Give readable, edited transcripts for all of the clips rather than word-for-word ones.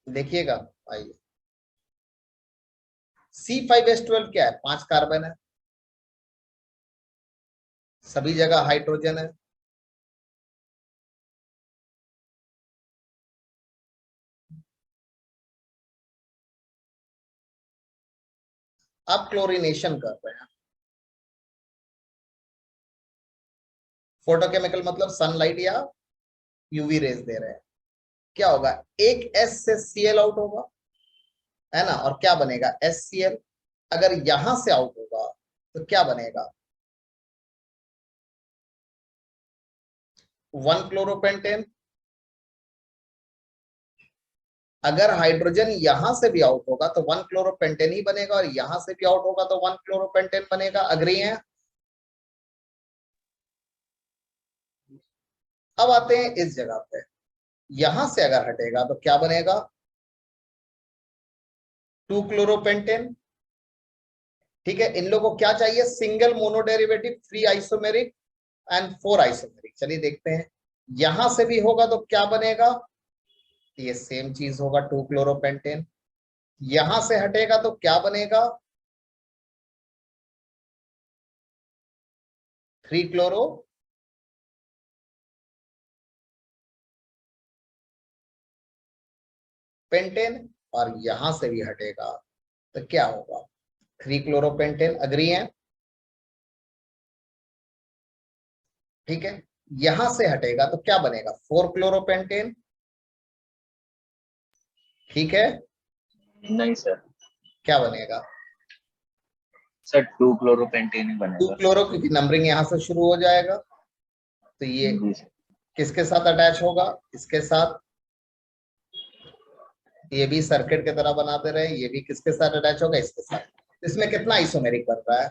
देखिएगा, आइए। C5H12 क्या है? 5 कार्बन है, सभी जगह हाइड्रोजन है। अब क्लोरीनेशन कर रहे हैं, फोटोकेमिकल मतलब सनलाइट या यूवी रेज दे रहे हैं। क्या होगा? एक S से Cl आउट होगा, है ना, और क्या बनेगा? HCl। अगर यहां से आउट होगा तो क्या बनेगा? 1 क्लोरोपेंटेन। अगर हाइड्रोजन यहां से भी आउट होगा तो 1 क्लोरोपेंटेन ही बनेगा, और यहां से भी आउट होगा तो 1 क्लोरोपेंटेन बनेगा। अग्री है? अब आते हैं इस जगह पे, यहां से अगर हटेगा तो क्या बनेगा? 2 क्लोरोपेंटेन। ठीक है, इन लोगों को क्या चाहिए? Single monoderivative, 3 isomeric and 4 isomeric. चलिए देखते हैं, यहां से भी होगा तो क्या बनेगा? ये सेम चीज होगा, 2 क्लोरोपेंटेन। यहां से हटेगा तो क्या बनेगा? 3 क्लोरोपेंटेन। और यहां से भी हटेगा तो क्या होगा? 3 क्लोरोपेंटेन। अग्री है? ठीक है, यहां से हटेगा तो क्या बनेगा? 4 क्लोरोपेंटेन। ठीक है, नहीं सर। क्या बनेगा? सर 2 क्लोरोपेंटेन ही 2 बनेगा। क्लोरो, क्योंकि नंबरिंग यहां से शुरू हो जाएगा। तो ये जी सर। किसके साथ अटैच होगा? इसके साथ। ये भी सर्किट की तरह बनाते रहे, ये भी किसके साथ अटैच होगा? इसके साथ। इसमें कितना आइसोमेरिक बन रहा है?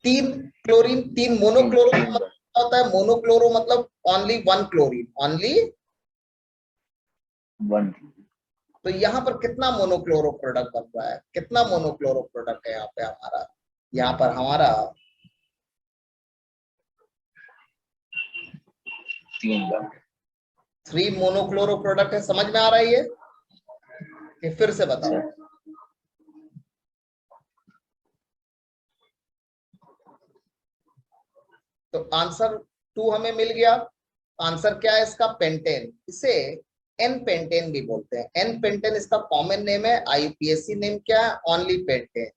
3 क्लोरीन। 3 मोनोक्लोरो का मतलब क्या होता है? मोनोक्लोरो मतलब ओनली 1 क्लोरीन, ओनली। 1। तो यहाँ पर कितना मोनोक्लोरो प्रोडक्ट बन रहा है? कितना मोनोक्लोरो प्रोडक्ट है यहाँ पे हमारा? यहाँ पर हमारा 3 3 मोनोक्लोरो प्रोडक्ट है। समझ में आ रहा है ये कि फिर से बताओ? सर। तो आंसर 2 हमें मिल गया। आंसर क्या है इसका? पेंटेन। इसे एन पेंटेन भी बोलते हैं। एन पेंटेन इसका कॉमन नेम है, आईयूपीएसी नेम क्या है? Only pentane.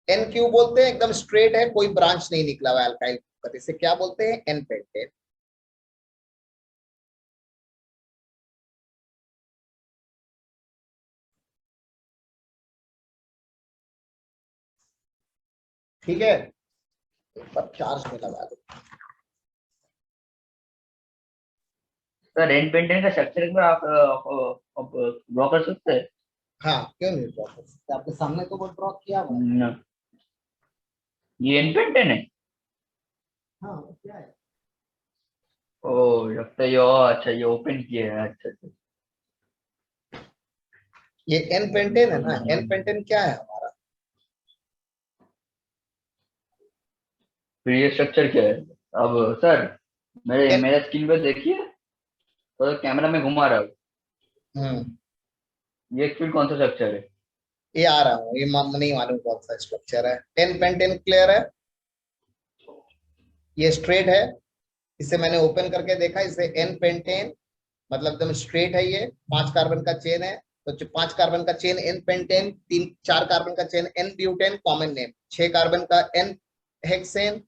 एन क्यों बोलते हैं? एकदम स्ट्रेट है, कोई ब्रांच नहीं निकला हुआ अल्काइल, इसे क्या बोलते हैं? N pentane. ठीक है, एक बार चार्ज में लगा दो। सर एन पेंटेन का स्ट्रक्चर एक बार आप ड्रॉ कर सकते हैं? हाँ, क्यों नहीं ड्रॉ कर सकते? आपके सामने तो वो ड्रॉ किया हुआ है। ये एन पेंटेन है? हाँ, वो क्या है? ओ लगता है ये, अच्छा ये ओपन किया है। अच्छा अच्छा। ये एन पेंटेन है ना। एन पेंटेन क्या है हमारा? फिर ये स्ट्रक्चर क्या है? अब सर मेरे एन, मेरे स्क्रीन पे देखिए, तो कैमरा में घुमा रहा हूँ। हम्म, ये फिर कौन सा स्ट्रक्चर है? ये आ रहा हूँ, ये नहीं मालूम कौन सा स्ट्रक्चर है। एन पेंटेन क्लियर है? ये स्ट्रेट है, इसे मैंने ओपन करके देखा, इसे एन पेंटेन मतलब एकदम स्ट्रेट है। ये 5 कार्बन का चेन है, तो 5 कार्बन का चेन एन पेंटेन, 4 कार्बन का chain n butane, common name. 6 carbon का एन हेक्सेन।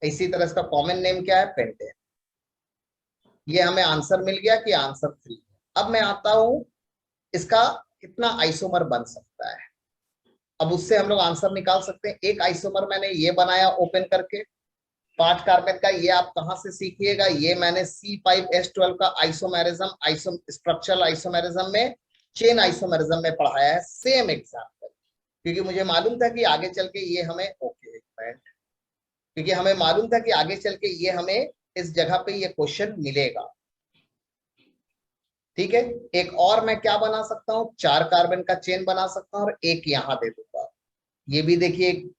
इसी तरह इसका कॉमन नेम क्या है? पेंटेन। ये हमें आंसर मिल गया कि आंसर 3। अब मैं आता हूं, इसका कितना आइसोमर बन सकता है? अब उससे हम लोग आंसर निकाल सकते हैं। एक आइसोमर मैंने ये बनाया ओपन करके, 5 कार्बन का। ये आप कहां से सीखिएगा? ये मैंने C5H12 का आइसोमेरिज्म, स्ट्रक्चरल आइसोमेरिज्म में, चेन आइसोमेरिज्म में पढ़ाया है। सेम एग्जाम्पल, क्योंकि मुझे मालूम था कि आगे चल के ये हमें, ओके क्योंकि हमें मालूम था कि आगे चल के ये हमें इस जगह पे ये क्वेश्चन मिलेगा। ठीक है, एक और मैं क्या बना सकता हूं? 4 कार्बन का चेन बना सकता हूं और एक यहां दे दूंगा। ये भी देखिए,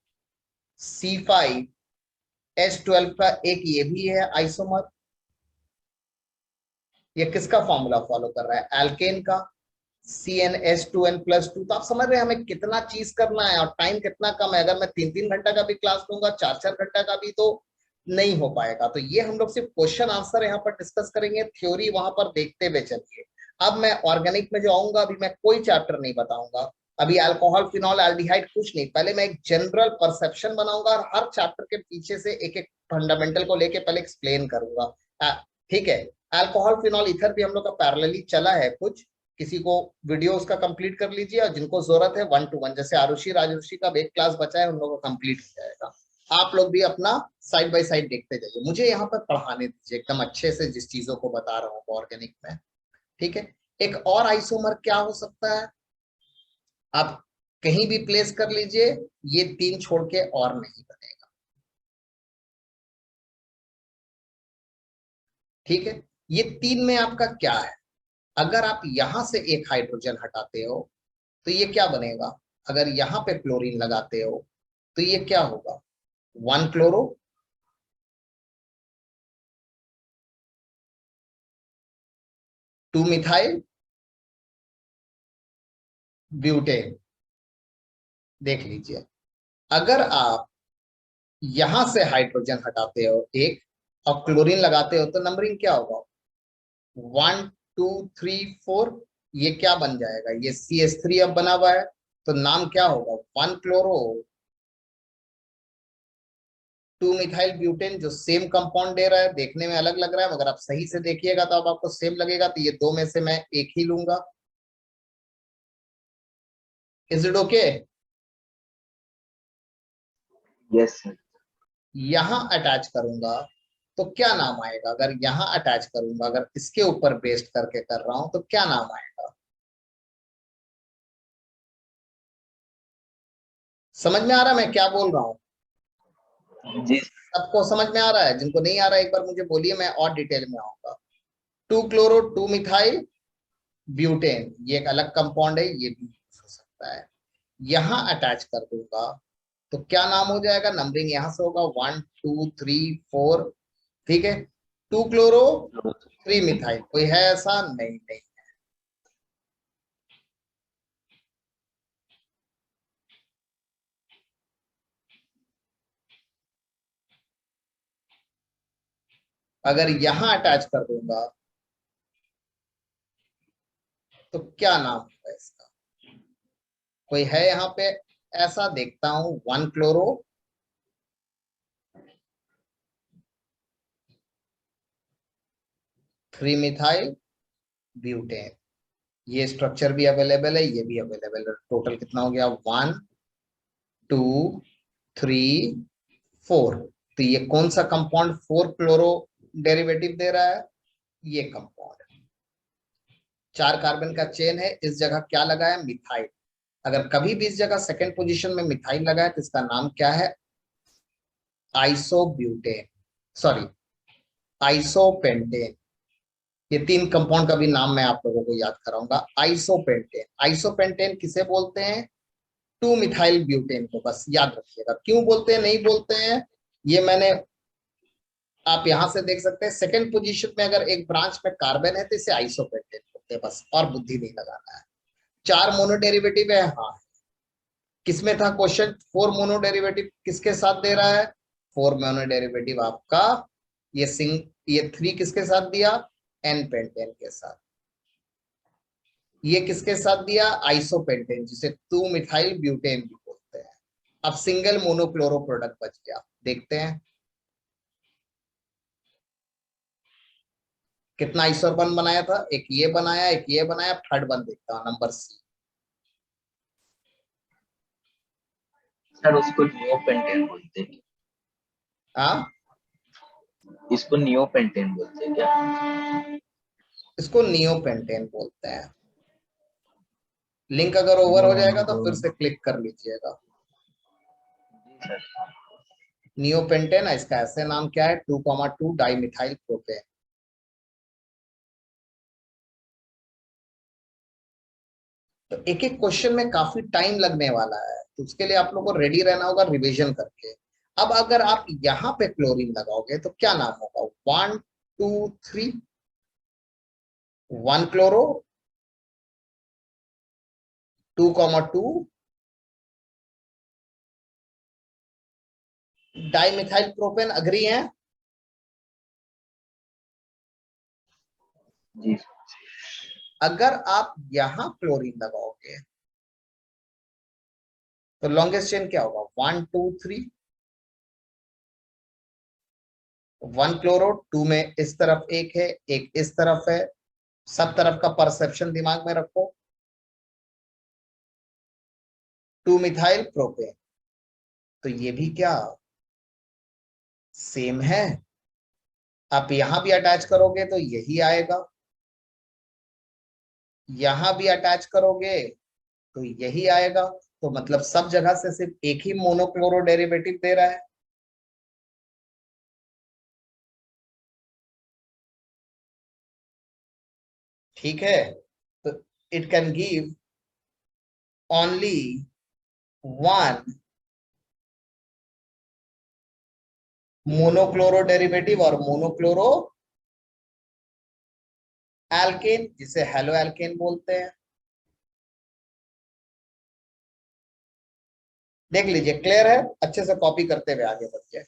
C5H12 का एक ये भी है आइसोमर। ये किसका फॉर्मूला फॉलो कर रहा है? एल्केन का, CnH2n+2। तो आप समझ रहे हैं हमें कितना चीज करना है और टाइम कितना कम है। अगर मैं 3-3 घंटा का भी क्लास लूंगा, 4-4 घंटा का भी, तो नहीं हो पाएगा। तो ये हम लोग सिर्फ क्वेश्चन आंसर यहाँ पर डिस्कस करेंगे, थ्योरी वहां पर देखते हुए चलिए। अब मैं ऑर्गेनिक में जो आऊंगा, अभी मैं कोई चैप्टर नहीं बताऊंगा, अभी अल्कोहल, फिनॉल, एल्डिहाइड कुछ नहीं। पहले मैं एक जनरल परसेप्शन बनाऊंगा और हर चैप्टर के पीछे से एक एक फंडामेंटल को लेके पहले एक्सप्लेन करूंगा। ठीक है। अल्कोहल, फिनॉल, ईथर भी हम लोग का पैरेलली चला है कुछ। किसी को वीडियो उसका कंप्लीट कर लीजिए, और जिनको जरूरत है 1-to-1, जैसे आरुषि, राजऋषि का एक क्लास बचा है, उन लोगों को कंप्लीट हो जाएगा। आप लोग भी अपना साइड बाय साइड देखते जाइए, मुझे यहाँ पर पढ़ाने दीजिए एकदम अच्छे से जिस चीजों को बता रहा हूँ ऑर्गेनिक में। ठीक है। एक और आइसोमर क्या हो सकता है, आप कहीं भी प्लेस कर लीजिए, ये 3 छोड़ के और नहीं बनेगा। ठीक है। ये 3 में आपका क्या है? अगर आप यहां से एक हाइड्रोजन हटाते हो तो ये क्या बनेगा? अगर यहां पे क्लोरीन लगाते हो तो ये क्या होगा? 1 क्लोरो, 2 मिथाइल ब्यूटेन। देख लीजिए, अगर आप यहां से हाइड्रोजन हटाते हो एक और क्लोरीन लगाते हो तो नंबरिंग क्या होगा? 1, 2, 3, 4। ये क्या बन जाएगा? ये CH3 अब बना हुआ है, तो नाम क्या होगा? 1 क्लोरो 2 मिथाइल ब्यूटेन। जो सेम कंपाउंड दे रहा है, देखने में अलग लग रहा है, मगर आप सही से देखिएगा तो अब आपको सेम लगेगा। तो ये 2 में से मैं एक ही लूंगा। Is it okay? Yes sir. यहां अटैच करूंगा तो क्या नाम आएगा? अगर यहां अटैच करूंगा, अगर इसके ऊपर बेस्ड करके कर रहा हूं, तो क्या नाम आएगा? समझ में आ रहा है मैं क्या बोल रहा हूँ? जी। सबको समझ में आ रहा है? जिनको नहीं आ रहा है एक बार मुझे बोलिए, मैं और डिटेल में आऊंगा। 2 क्लोरो 2 मिथाइल ब्यूटेन, ये एक अलग कंपाउंड है, ये भी यूज हो सकता है। यहां अटैच कर दूंगा तो क्या नाम हो जाएगा? नंबरिंग यहां से होगा 1, 2, 3, 4। ठीक है। 2 क्लोरो 3 मिथाइल, कोई है ऐसा? नहीं, नहीं। अगर यहां अटैच कर दूंगा तो क्या नाम होगा इसका? कोई है यहाँ पे ऐसा? देखता हूं। 1 क्लोरो 3 मिथाइल ब्यूटेन, ये स्ट्रक्चर भी अवेलेबल है, ये भी अवेलेबल है। टोटल कितना हो गया? 1, 2, 3, 4। तो ये कौन सा कंपाउंड 4 क्लोरो डेरिवेटिव दे रहा है? ये कंपाउंड 4 कार्बन का चेन है, इस जगह क्या लगा है? मिथाइल। अगर कभी भी इस जगह सेकंड पोजीशन में मिथाइल लगा है तो इसका नाम क्या है? Isobutane, sorry, isopentane. ये 3 कंपाउंड का भी नाम मैं आप लोगों को याद कराऊंगा। आइसोपेंटेन, आइसोपेंटेन किसे बोलते हैं? 2 मिथाइल ब्यूटेन को, बस याद रखिएगा। क्यों बोलते हैं, नहीं बोलते हैं, ये मैंने, आप यहां से देख सकते हैं सेकंड पोजीशन में अगर एक ब्रांच में कार्बन है तो इसे आइसोपेंटेन बोलते हैं, बस, और बुद्धि नहीं लगाना है। 4 मोनोडेरिवेटिव है, हाँ। किसमें था क्वेश्चन? 4 मोनोडेरिवेटिव किसके साथ दे रहा है? 4 मोनोडेरिवेटिव आपका ये 3 किसके साथ दिया? एन पेंटेन के साथ। ये किसके साथ दिया? आइसोपेंटेन, जिसे 2 मिथाइल ब्यूटेन भी बोलते हैं। अब सिंगल मोनोक्लोरो प्रोडक्ट बच गया, देखते हैं कितना आइसोर बन बनाया था। एक ये बनाया, एक ये बनाया, थर्ड बन देखता हूं, नंबर C। सर उसको नियो पेंटेन बोलते हैं। हाँ, इसको नियो पेंटेन बोलते हैं क्या? इसको नियो पेंटेन बोलते हैं। लिंक अगर ओवर हो जाएगा तो फिर से क्लिक कर लीजिएगा। जी सर। नियो पेंटेन, इसका ऐसे नाम क्या है? 2,2 डाई मिथाइल प्रोपेन। तो एक एक क्वेश्चन में काफी टाइम लगने वाला है, तो उसके लिए आप लोगों को रेडी रहना होगा रिवीजन करके। अब अगर आप यहाँ पे क्लोरीन लगाओगे तो क्या नाम होगा? 1, 2, 3। 1 क्लोरो 2,2 डाइमिथाइल प्रोपेन। अग्री है? जी अगर आप यहां क्लोरीन लगाओगे तो लॉन्गेस्ट चेन क्या होगा? 1 2 3, 1 क्लोरो 2 में इस तरफ एक है, एक इस तरफ है। सब तरफ का परसेप्शन दिमाग में रखो। 2 मिथाइल प्रोपेन, तो ये भी क्या सेम है। आप यहां भी अटैच करोगे तो यही आएगा, यहां भी अटैच करोगे तो यही आएगा। तो मतलब सब जगह से सिर्फ एक ही मोनोक्लोरो डेरिवेटिव दे रहा है। ठीक है, तो it can give only one monochloro derivative और मोनोक्लोरो एल्केन, जिसे हेलो एल्केन बोलते हैं। देख लीजिए, क्लियर है? अच्छे से कॉपी करते हुए आगे बढ़ते हैं।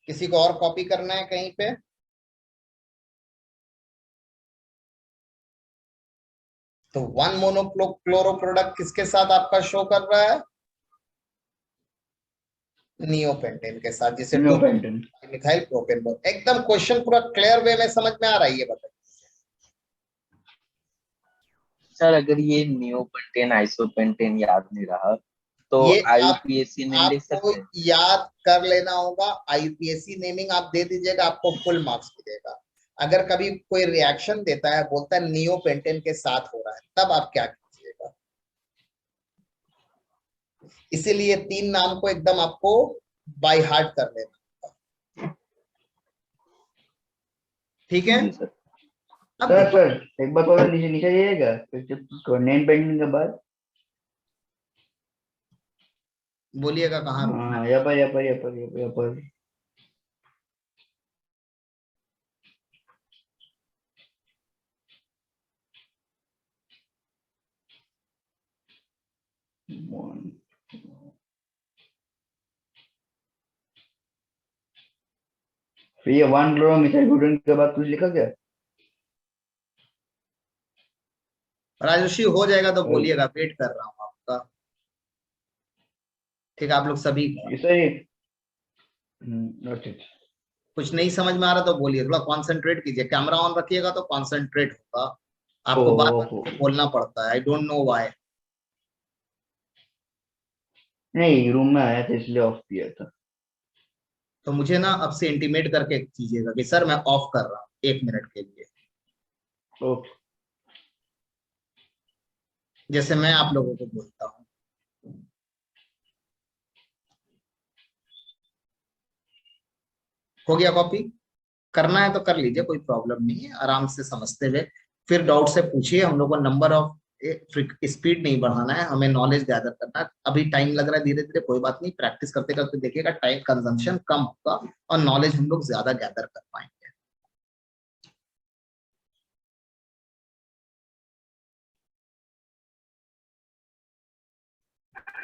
किसी को और कॉपी करना है कहीं पे? तो 1 मोनोक्लोरो प्रोडक्ट किसके साथ आपका शो कर रहा है? नियोपेंटेन के साथ, जिसे नो 2 पेंटन। मिथाइल प्रोपेन बोल। एकदम क्वेश्चन पूरा क्लियर वे में समझ में आ रहा है? ये बताइए। सर अगर ये नियोपेंटेन आइसोपेंटेन याद नहीं रहा तो ये आप आईयूपीएसी नेम लिख आपको सकते हैं। याद कर लेना होगा। आईयूपीएसी नेमिंग आप दे दीजिएगा, आपको फुल मार्क्स मिलेगा। अगर कभी कोई रिएक्शन देता है, बोलता है नियोपेंटेन के साथ हो रहा है, तब आप क्या कीजिएगा? इसीलिए 3 नाम को एकदम आपको बाय हार्ट कर लेना। ठीक है? जी सर। अब सर देखो, सर एक बार और नीचे नीचे जाइएगा, फिर जब नेम पेंटिंग के बाद। बोलिएगा कहाँ रुकना है। हाँ, यहाँ पर यहाँ पर यहाँ पर यहाँ पर यहाँ पर। One. फिर ये 1 क्लोरो मिथाइल ब्यूटेन के बाद कुछ लिखा क्या? राजर्षि हो जाएगा तो बोलिएगा, वेट कर रहा हूँ आपका। ठीक है, आप लोग सभी का। ये सही। ओके। कुछ नहीं समझ में आ रहा तो बोलिए, थोड़ा कॉन्सेंट्रेट कीजिए। कैमरा ऑन रखिएगा तो कॉन्सेंट्रेट होगा। आपको बार ओहो, बार बोलना पड़ता है, आई डोंट नो व्हाई। नहीं रूम में आया था इसलिए ऑफ किया था। तो मुझे ना अब से इंटीमेट करके कीजिएगा कि सर मैं ऑफ कर रहा हूँ 1 मिनट के लिए, ओके। जैसे मैं आप लोगों को बोलता हूँ। हो गया कॉपी? करना है तो कर लीजिए, कोई प्रॉब्लम नहीं है, आराम से समझते हुए। फिर डाउट से पूछिए। हम लोग को नंबर ऑफ स्पीड नहीं बढ़ाना है, हमें नॉलेज गैदर करना है। अभी टाइम लग रहा है, धीरे धीरे, कोई बात नहीं। प्रैक्टिस करते करते देखिएगा टाइम कंजम्पशन कम होगा और नॉलेज हम लोग ज्यादा गैदर कर पाएंगे।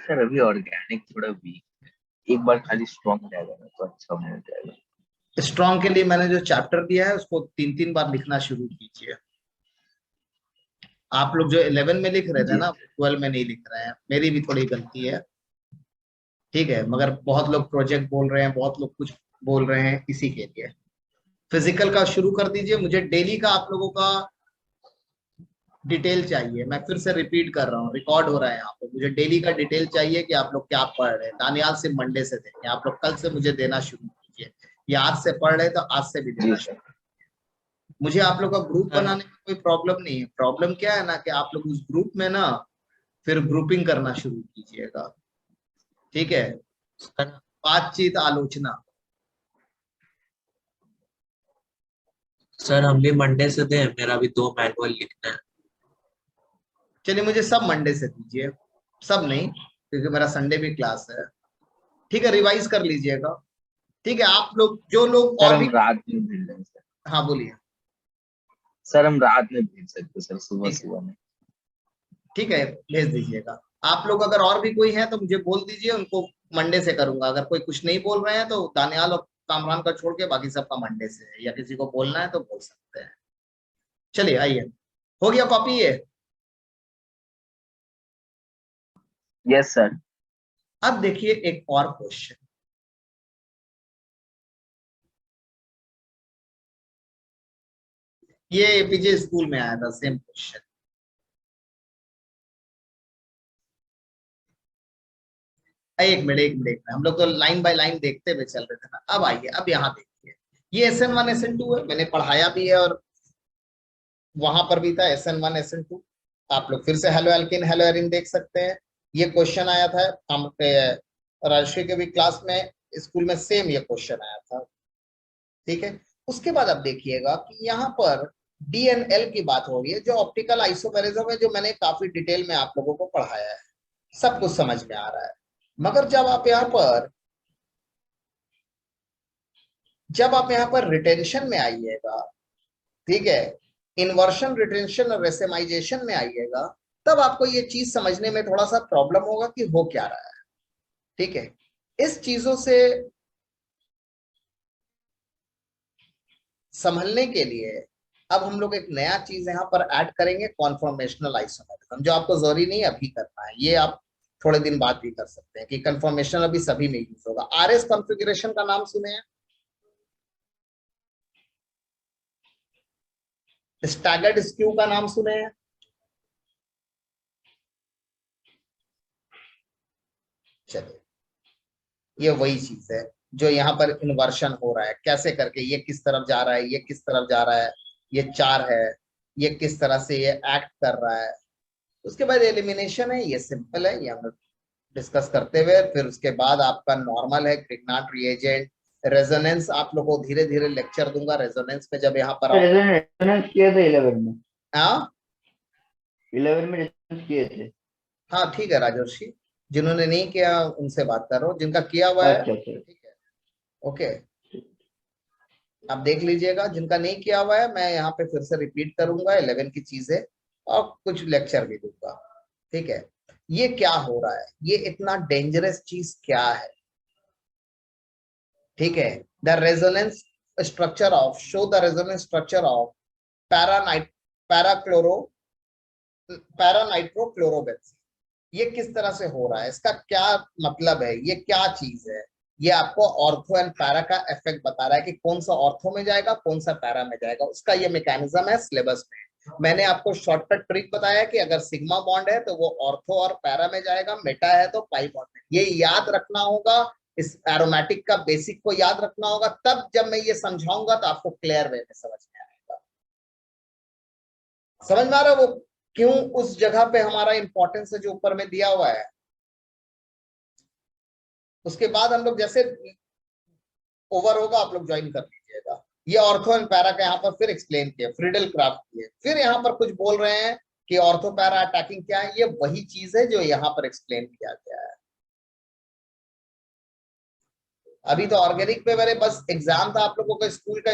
सर अभी ऑर्गेनिक थोड़ा वीक है, एक बार खाली स्ट्रॉन्ग जाएगा ना तो अच्छा हो जाएगा। स्ट्रॉन्ग के लिए मैंने जो चैप्टर दिया है उसको 3 3 बार लिखना शुरू कीजिए। आप लोग जो 11 में लिख रहे थे जी ना, 12 में नहीं लिख रहे हैं। मेरी भी थोड़ी गलती है, ठीक है। मगर बहुत लोग प्रोजेक्ट बोल रहे हैं, बहुत लोग कुछ बोल रहे हैं, इसी के लिए फिजिकल का शुरू कर दीजिए। मुझे डेली का आप लोगों का डिटेल चाहिए। मैं फिर से रिपीट कर रहा हूँ, रिकॉर्ड हो रहा है यहाँ पे। मुझे डेली का डिटेल चाहिए कि आप लोग क्या पढ़ रहे हैं। दानियाल से मंडे से देंगे, आप लोग कल से मुझे देना शुरू कीजिए। या आज से पढ़ रहे हैं तो आज से भी जी देना सर। शुरू। मुझे आप लोग का ग्रुप सर बनाने में कोई प्रॉब्लम नहीं है। प्रॉब्लम क्या है ना, कि आप लोग उस ग्रुप में ना फिर ग्रुपिंग करना शुरू कीजिएगा। ठीक है? सर बातचीत, आलोचना। सर हम भी मंडे से दें, मेरा भी 2 मैनुअल लिखना है। चलिए मुझे सब मंडे से दीजिए, सब नहीं क्योंकि मेरा संडे भी क्लास है। ठीक है, रिवाइज कर लीजिएगा। ठीक है, आप लोग जो लोग सर और भी। हम रात में भेज देंगे सर। हाँ बोलिए। सर हम रात में भेज सकते सर, सुबह ठीक है, सुबह में। ठीक है, भेज दीजिएगा। आप लोग अगर और भी कोई है तो मुझे बोल दीजिए, उनको मंडे से करूंगा। अगर कोई कुछ नहीं बोल रहे हैं तो दानियाल और कामरान का छोड़ के बाकी सबका मंडे से है, या किसी को बोलना है तो बोल सकते हैं। चलिए आइए, हो गया कॉपी ये। Yes sir. अब देखिए एक और क्वेश्चन, ये एपीजे स्कूल में आया था, सेम क्वेश्चन। एक मिनट, हम लोग तो लाइन बाय लाइन देखते हुए चल रहे थे ना। अब आइए, अब यहाँ देखिए, ये SN1 SN2 है, मैंने पढ़ाया भी है और वहां पर भी था SN1 SN2। आप लोग फिर से हेलो एल्किन हेलो एरिन देख सकते हैं। ये क्वेश्चन आया था हम राजश्री के भी क्लास में, स्कूल में सेम ये क्वेश्चन आया था। ठीक है, उसके बाद आप देखिएगा कि यहाँ पर DNL की बात हो रही है, जो ऑप्टिकल आइसोमेरिज्म है, जो मैंने काफी डिटेल में आप लोगों को पढ़ाया है, सब कुछ समझ में आ रहा है। मगर जब आप यहाँ पर रिटेंशन में आइएगा, ठीक है, इन्वर्शन, रिटेंशन और रेसेमाइजेशन में आइएगा, तब आपको ये चीज समझने में थोड़ा सा प्रॉब्लम होगा कि हो क्या रहा है। ठीक है, इस चीजों से संभलने के लिए अब हम लोग एक नया चीज यहाँ पर ऐड करेंगे, कॉन्फॉर्मेशनल आइसोमेरिज्म, जो आपको जरूरी नहीं अभी करना है, ये आप थोड़े दिन बाद भी कर सकते हैं कि कन्फर्मेशन अभी सभी में यूज होगा। RS कॉन्फ़िगरेशन का नाम सुने हैं? स्टैगर्ड स्क्यू का नाम सुने हैं? चलिए, ये वही चीज है जो यहाँ पर इन्वर्शन हो रहा है, कैसे करके ये किस तरफ जा रहा है, ये किस तरफ जा रहा है, ये 4 है, ये किस तरह से ये एक्ट कर रहा है। उसके बाद एलिमिनेशन है, ये सिंपल है, ये हम डिस्कस करते हुए, फिर उसके बाद आपका नॉर्मल है, क्रिग्नाट रिएजेंट, रेजोनेंस। आप लोगों को धीरे धीरे लेक्चर दूंगा रेजोनेंस पे, जब यहाँ पर आओ। रेजोनेंस किए थे 11 में। हाँ 11 में रेजोनेंस किए थे। हाँ, ठीक है राजर्षि, जिन्होंने नहीं किया उनसे बात कर रहा हूँ, जिनका किया हुआ है अच्छा अच्छा। ठीक है, ओके। आप देख लीजिएगा, जिनका नहीं किया हुआ है मैं यहाँ पे फिर से रिपीट करूंगा 11 की चीजें, और कुछ लेक्चर भी दूंगा। ठीक है, ये क्या हो रहा है, ये इतना डेंजरस चीज क्या है? ठीक है, the resonance structure of, show the resonance structure of parachloro paranitrochlorobenzene. ये किस तरह से हो रहा है, इसका क्या मतलब है, ये क्या चीज है? ये आपको ऑर्थो एंड पैरा का इफेक्ट बता रहा है कि कौन सा ऑर्थो में जाएगा, कौन सा पैरा में जाएगा। उसका ये मैकेनिज्म है सिलेबस में। मैंने आपको शॉर्टकट ट्रिक बताया कि अगर सिग्मा बॉन्ड है तो वो ऑर्थो और पैरा में जाएगा, मेटा है तो पाई बॉन्ड में। ये याद रखना होगा, इस एरोमेटिक का बेसिक को याद रखना होगा, तब जब मैं ये समझाऊंगा तो आपको क्लियर वे में समझ में आएगा। समझ में आ रहा है वो क्यों उस जगह पे हमारा इंपॉर्टेंस है जो ऊपर में दिया हुआ है? उसके बाद हम लोग जैसे ओवर होगा आप लोग ज्वाइन कर लीजिएगा। ये ऑर्थो एंड पैरा का यहाँ पर फिर एक्सप्लेन किया, फ्रीडल क्राफ्ट किए, फिर यहाँ पर कुछ बोल रहे हैं कि ऑर्थो पैरा अटैकिंग क्या है। ये वही चीज है जो यहाँ पर एक्सप्लेन किया गया है। अभी तो ऑर्गेनिक पे मेरे बस एग्जाम था आप लोगों का,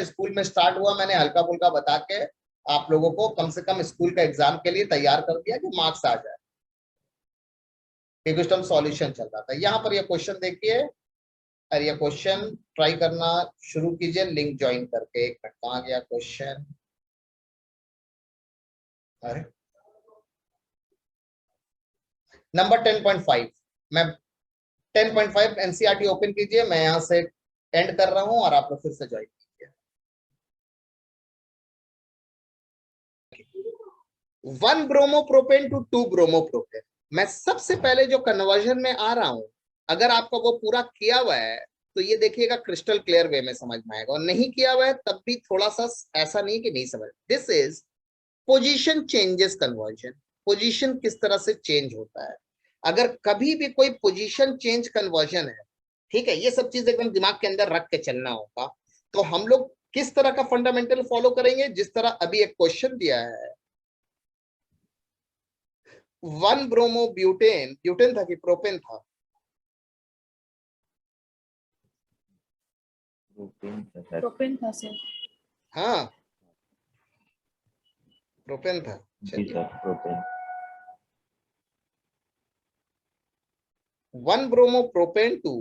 स्कूल में स्टार्ट हुआ, मैंने हल्का फुल्का बता के आप लोगों को कम से कम स्कूल का एग्जाम के लिए तैयार कर दिया कि मार्क्स आ जाए। क्वेश्चन सॉल्यूशन चल रहा था यहाँ पर। ये क्वेश्चन देखिए, और ये क्वेश्चन ट्राई करना शुरू कीजिए लिंक ज्वाइन करके। एक मिनट, कहाँ गया क्वेश्चन? अरे नंबर 10.5, मैं 10.5 एनसीईआरटी ओपन कीजिए, मैं यहां से एंड कर रहा हूं और आप लोग फिर से ज्वाइन कीजिए। 1 ब्रोमोप्रोपेन टू 2 ब्रोमोप्रोपेन। मैं सबसे पहले जो कन्वर्जन में आ रहा हूं, अगर आपका वो पूरा किया हुआ है तो ये देखिएगा क्रिस्टल क्लियर वे में समझ में आएगा, और नहीं किया हुआ है तब भी थोड़ा सा ऐसा नहीं कि नहीं समझ। This is position changes conversion. Position किस तरह से चेंज होता है, अगर कभी भी कोई पोजीशन चेंज कन्वर्जन है, ठीक है, ये सब चीज एकदम दिमाग के अंदर रख के चलना होगा। तो हम लोग किस तरह का फंडामेंटल फॉलो करेंगे, जिस तरह अभी एक क्वेश्चन दिया है, 1 ब्रोमो ब्यूटेन, ब्यूटेन था कि प्रोपेन था? प्रोपेन था सर। प्रोपेन था सर। हाँ प्रोपेन था। जी चलिए sir, propane. 1 bromo propane two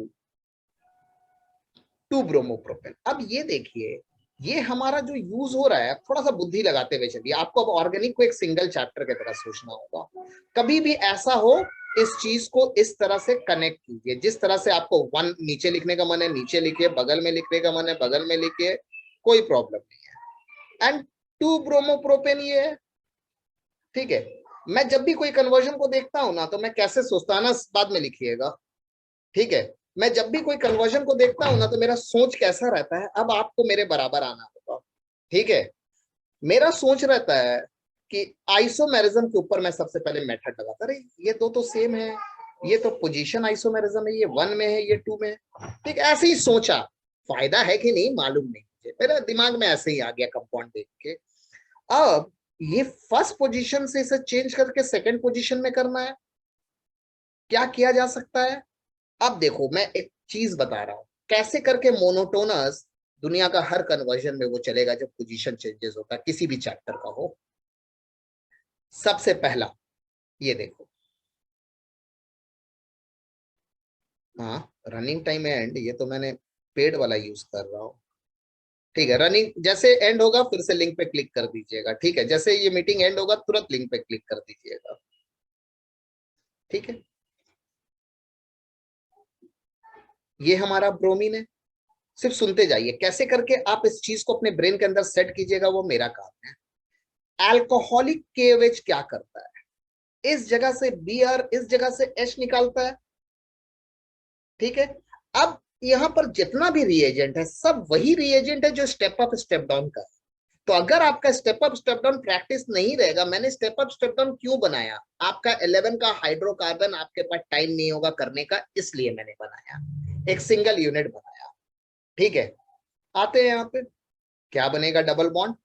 2 bromo propane. अब ये देखिए, ये हमारा जो यूज हो रहा है, थोड़ा सा बुद्धि लगाते हुए चलिए। आपको अब ऑर्गेनिक को एक सिंगल चैप्टर की तरह सोचना होगा। कभी भी ऐसा हो, इस चीज को इस तरह से कनेक्ट कीजिए, जिस तरह से आपको 1 नीचे लिखने का मन है नीचे लिखिए, बगल में लिखने का मन है बगल में लिखिए, कोई प्रॉब्लम नहीं है। एंड 2 ब्रोमो प्रोपेन ये है, ठीक है। मैं जब भी कोई कन्वर्जन को देखता हूं ना, तो मैं कैसे सोचता हूं ना, बाद में लिखिएगा, ठीक है। मैं जब भी कोई कन्वर्जन को देखता हूं ना, तो मेरा सोच कैसा रहता है, अब आपको मेरे बराबर आना होगा, ठीक है। मेरा सोच रहता है कि आइसोमेरिज्म के ऊपर मैं सबसे पहले मेथड लगाता, अरे ये दो तो सेम है, ये तो पोजीशन आइसोमेरिज्म है, ये 1 में है ये 2 में है, ठीक। ऐसे ही सोचा, फायदा है कि नहीं मालूम नहीं मुझे, मेरे दिमाग में ऐसे ही आ गया कंपाउंड देख के। अब ये फर्स्ट पोजीशन से इसे चेंज करके सेकंड पोजीशन में करना है, क्या किया जा सकता है? अब देखो मैं एक चीज बता रहा हूं, कैसे करके मोनोटोनस दुनिया का हर कन्वर्जन में वो चलेगा जब पोजीशन चेंजेस होता है, किसी भी चैप्टर का हो। सबसे पहला ये देखो, हाँ रनिंग टाइम एंड, ये तो मैंने पेड वाला यूज कर रहा हूँ, ठीक है। रनिंग जैसे एंड होगा फिर से लिंक पे क्लिक कर दीजिएगा, ठीक है। जैसे ये मीटिंग एंड होगा तुरंत लिंक पे क्लिक कर दीजिएगा, ठीक है। ये हमारा ब्रोमीन है, सिर्फ सुनते जाइए, कैसे करके आप इस चीज को अपने ब्रेन के अंदर सेट कीजिएगा, वो मेरा काम है। अल्कोहलिक केएच क्या करता है, इस जगह से बीआर, इस जगह से एच निकालता है, ठीक है। अब यहां पर जितना भी रिएजेंट है, सब वही रिएजेंट है जो स्टेप अप स्टेप डाउन का है। तो अगर आपका step up step down practice नहीं रहेगा, मैंने स्टेप अप स्टेप डाउन क्यों बनाया, आपका 11 का हाइड्रोकार्बन आपके पास टाइम नहीं होगा करने का, इसलिए मैंने बनाया, एक सिंगल यूनिट बनाया, ठीक है। आते हैं यहाँ पे, क्या बनेगा, डबल बॉन्ड।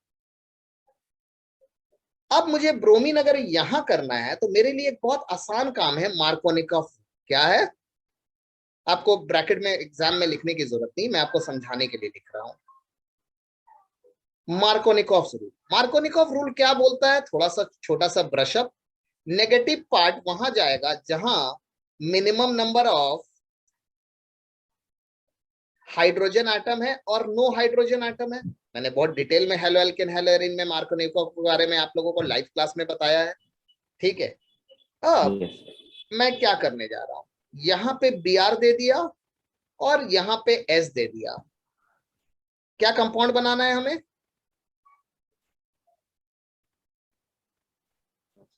अब मुझे ब्रोमीन अगर यहां करना है, तो मेरे लिए एक बहुत आसान काम है, मार्कोनिकॉफ। क्या है, आपको ब्रैकेट में एग्जाम में लिखने की जरूरत नहीं, मैं आपको समझाने के लिए लिख रहा हूं। मार्कोनिकॉफ रूल, मार्कोनिकॉफ रूल क्या बोलता है, थोड़ा सा छोटा सा ब्रशअप। नेगेटिव पार्ट वहां जाएगा जहां minimum number of hydrogen atom है और नो हाइड्रोजन एटम है। मैंने बहुत डिटेल में हेलो एल्केन हेलो एरिन में मार्कोनिकॉफ के बारे में आप लोगों को लाइव क्लास में बताया है, ठीक है। अब यस सर। मैं क्या करने जा रहा हूं, यहां पे Br दे दिया और यहां पे S दे दिया। क्या कंपाउंड बनाना है हमें,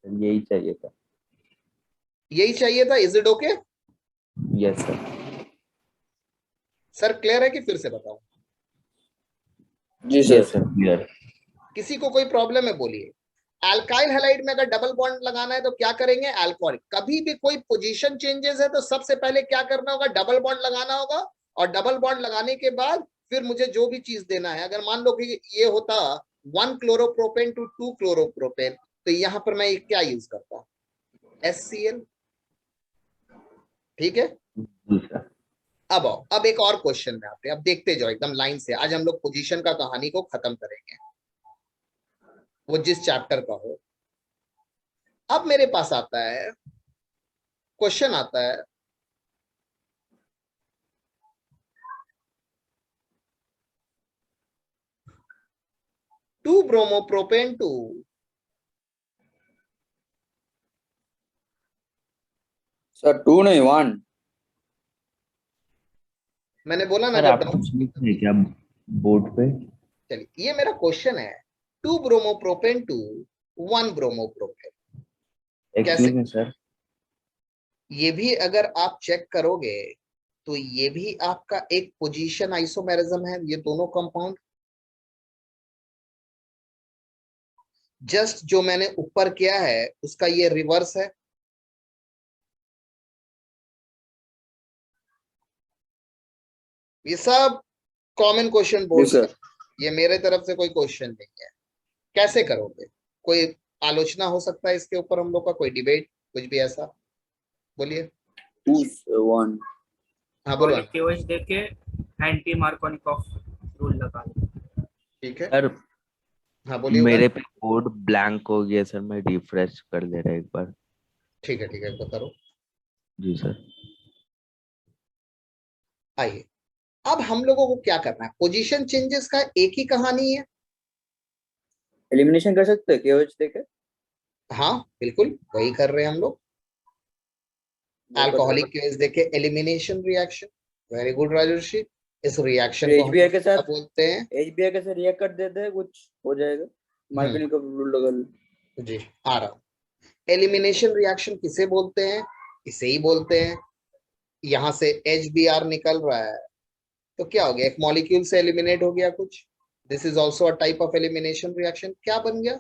सर यही चाहिए था। यही चाहिए था, is it okay? Yes sir. Sir clear है कि फिर से बताऊं? जी सर। Yes sir, clear. किसी को कोई प्रॉब्लम है बोलिए। अल्काइल हैलाइड में अगर डबल बॉन्ड लगाना है तो क्या करेंगे, अल्कोहलिक। कभी भी कोई पोजीशन चेंजेस है तो सबसे पहले क्या करना होगा, डबल बॉन्ड लगाना होगा, और डबल बॉन्ड लगाने के बाद फिर मुझे जो भी चीज देना है, अगर मान लो कि ये होता 1 क्लोरोप्रोपेन टू 2 क्लोरोप्रोपेन, तो यहां पर मैं क्या यूज करता, HCl, ठीक है। जी सर। अब एक और क्वेश्चन में आते हैं, अब देखते जाओ एकदम लाइन से, आज हम लोग पोजीशन का कहानी को खत्म करेंगे, वो जिस चैप्टर का हो। अब मेरे पास आता है क्वेश्चन, आता है टू ब्रोमोप्रोपेन टू सर 2 नहीं 1। मैंने बोला ना सर जब आप डाउन, कुछ लिख रहे हैं क्या बोर्ड पे? चलिए ये मेरा क्वेश्चन है, 2 ब्रोमोप्रोपेन टू 1 ब्रोमोप्रोपेन, एक्सक्यूज कैसे? मी सर। ये भी अगर आप चेक करोगे तो ये भी आपका एक पोजीशन आइसोमेरिज्म है, ये दोनों कंपाउंड। जस्ट जो मैंने ऊपर किया है उसका ये रिवर्स है। ये सब कॉमन क्वेश्चन बोर्ड सर। का, ये मेरे तरफ से कोई क्वेश्चन नहीं है। कैसे करोगे, कोई आलोचना हो सकता है इसके ऊपर हम लोग का, कोई डिबेट? कुछ भी ऐसा बोलिए। 2-1. हाँ बोलो। केवल देके एंटी मार्कोनिकॉफ रूल लगा लो। ठीक है, सर हाँ बोलिए मेरे उदय। पे कोड ब्लैंक हो गया सर, मैं रिफ्रेश कर ले रहा एक बार। ठीक है तो करो। जी सर। आइए, अब हम लोगों को क्या करना है, पोजीशन चेंजेस का एक ही कहानी है। एलिमिनेशन कर सकते हैं केवल देके? हाँ बिल्कुल वही कर रहे हैं हम लोग। वो कर अल्कोहलिक केस देखे एलिमिनेशन रिएक्शन। वेरी गुड राजर्षि। इस रिएक्शन को हम एचबीआई लोग के क्या साथ बोलते हैं? एचबीआई के साथ रिएक्ट कर देते हैं, कुछ हो जाएगा। मार्कोनिकॉफ रूल लगा लो। जी आ रहा हूं। एलिमिनेशन रिएक्शन किसे बोलते हैं? इसे ही बोलते हैं। यहां से HBr निकल रहा है तो क्या हो गया, एक मॉलिक्यूल से एलिमिनेट हो गया कुछ। This is also a type of elimination reaction. क्या बन गया?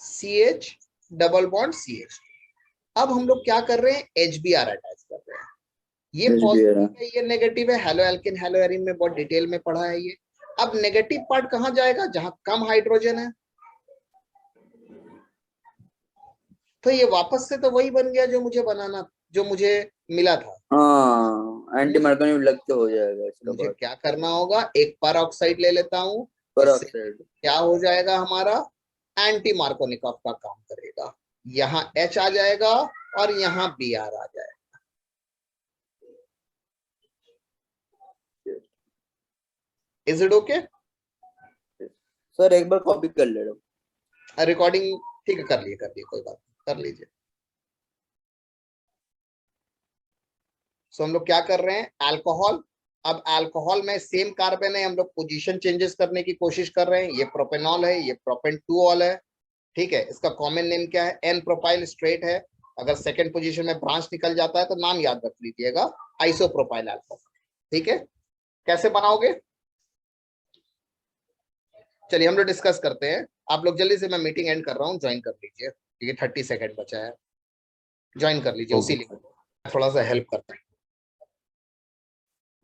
CH double bond CH। अब हम लोग क्या कर रहे हैं, HBr अटैच कर रहे हैं। ये एचबीआई पॉजिटिव है, ये नेगेटिव है। हेलो एल्किन हेलो एरिन में बहुत डिटेल में पढ़ा है ये। अब नेगेटिव पार्ट कहां जाएगा? जहां कम हाइड्रोजन है। तो ये वापस से तो वही बन गया जो मुझे बनाना, जो मुझे मिला था। हाँ, एंटी मार्कोनिकॉफ लग के हो जाएगा इसका मुझे बाद। क्या करना होगा, एक पर ऑक्साइड ले लेता हूं। इससे पेरोक्साइड। क्या हो जाएगा हमारा, एंटी मार्कोनिकॉफ का काम करेगा। यहाँ H आ जाएगा और यहाँ Br आ जाएगा। Is it okay? सर एक बार कॉपी कर ले रहा हूँ। रिकॉर्डिंग ठीक है, कर लिए कोई बात नहीं, कर लीजिए। सो हम लोग क्या कर रहे हैं, अल्कोहल। अब अल्कोहल में सेम कार्बन है, हम लोग पोजीशन चेंजेस करने की कोशिश कर रहे हैं। ये प्रोपेनॉल है, ये प्रोपेन 2ऑल है। ठीक है, इसका कॉमन नेम क्या है? एन प्रोपाइल स्ट्रेट है। अगर सेकंड पोजीशन में ब्रांच निकल जाता है तो नाम याद रख लीजिएगा, आइसोप्रोपाइल अल्कोहल। ठीक है, कैसे बनाओगे चलिए हम लोग डिस्कस करते हैं। आप लोग जल्दी से, मैं मीटिंग एंड कर रहा हूँ, ज्वाइन कर लीजिए क्योंकि 30 सेकंड बचा है। ज्वाइन कर लीजिए उसी लिंक को, थोड़ा सा हेल्प करता है।